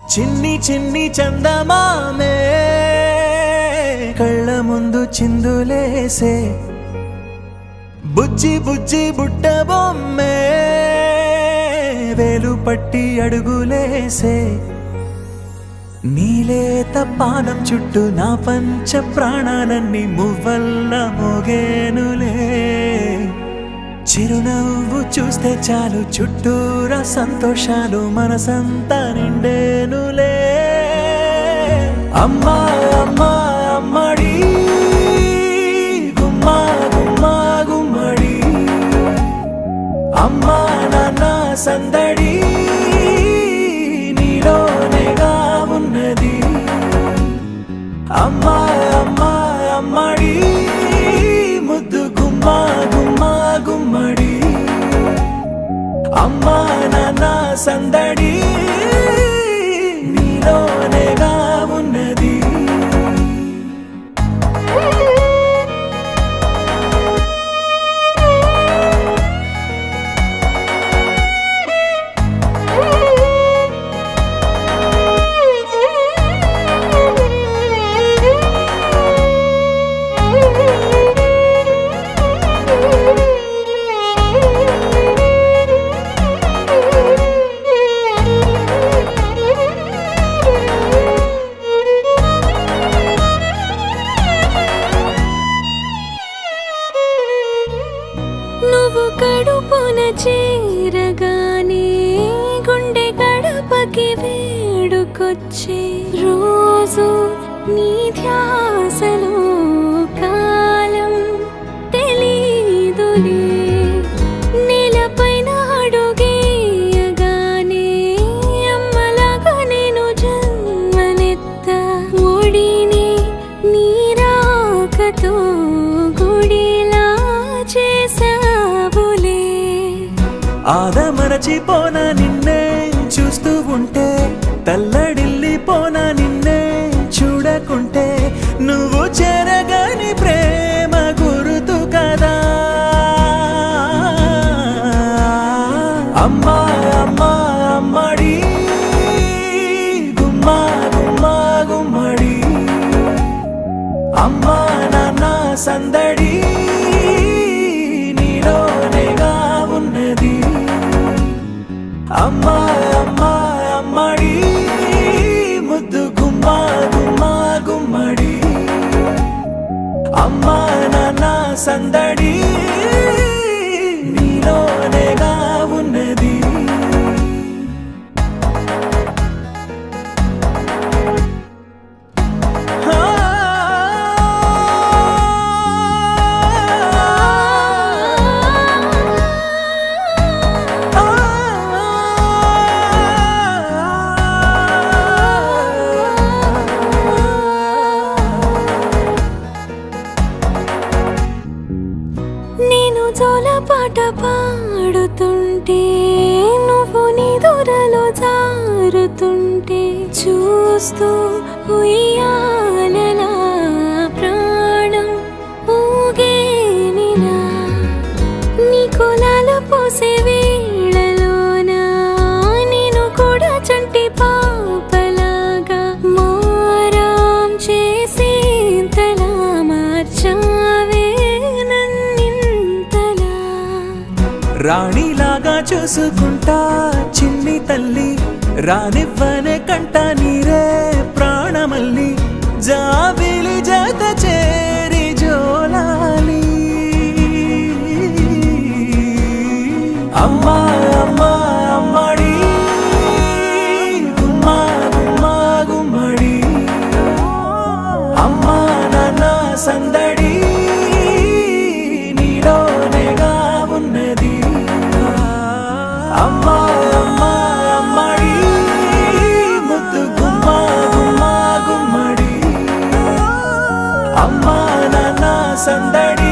చిన్ని చిన్ని చందమామే కళ్ళ ముందు చిందులేసే బుజ్జి బుజ్జి బుట్ట బొమ్మే వేలు పట్టి అడుగులేసే నీలేత పానం చుట్టూ నా పంచ ప్రాణాలన్నీ మువ్వల్ల మోగేనులే చిరునవ్వు చూస్తే చాలు చుట్టూరా సంతోషాలు మనసంతా నిండేనులే అమ్మా అమ్మా అమ్మడి గుమ్మా గుమ్మా గుమ్మడి అమ్మా నాన్న సందడి నీలోనేగా ఉన్నది అమ్మా అమ్మా అమ్మడి ముద్దు గుమ్మా గుమ్మా గుమ్మడి అమ్మా నాన్న సందడి నీలోనేగా ఉన్నది నువ్వు కడుపున చేరగానే గుండె గడపకి వేడుకొచ్చే రోజు నీ ధ్యాసలో కాలం తెలీదులే నేలపైన అడుగేయగానే అమ్మలాగా నేను జన్మనెత్త ఒడిని నీ రాకతో గుడిలా చేసావులే ఆదమరచిపోనా నిన్నే చూస్తూ ఉంటే తల్లడిల్లిపోనా నిన్నే చూడకుంటే నువ్వు చెరగని ప్రేమ గురుతు కదా అమ్మా అమ్మా అమ్మడి గుమ్మా గుమ్మా గుమ్మడి అమ్మా నాన్న సందడి నీలోనేగా ఉన్నది అమ్మా అమ్మా అమ్మడి ముద్దు గుమ్మా గుమ్మా గుమ్మడి అమ్మా నాన్న సందడి నీలోనేగా ఉన్నది నేను జోలపాట పాడుతుంటే నువ్వు నిదురలో జారుతుంటే చూస్తూ ఉయ్యాలలా ప్రాణం ఊగేనిలా నీ కులాల పోసే వేళలోన నేను కూడా చంటి పాపలాగా మారాం చేసేంతలా మార్చావే రాణిలాగా చూసుకుంటా చిన్ని తల్లి రానివ్వనే కంట నీరే ప్రాణమల్లి జాబిలి జత చేరి జోలాలి అమ్మా అమ్మా అమ్మడి గుమ్మా గుమ్మా గుమ్మడి అమ్మా నాన్న సందడి నీలోనేగా ఉన్నది అమ్మా అమ్మా అమ్మడి ముద్దు గుమ్మా గుమ్మా గుమ్మడి అమ్మా నాన్న సందడి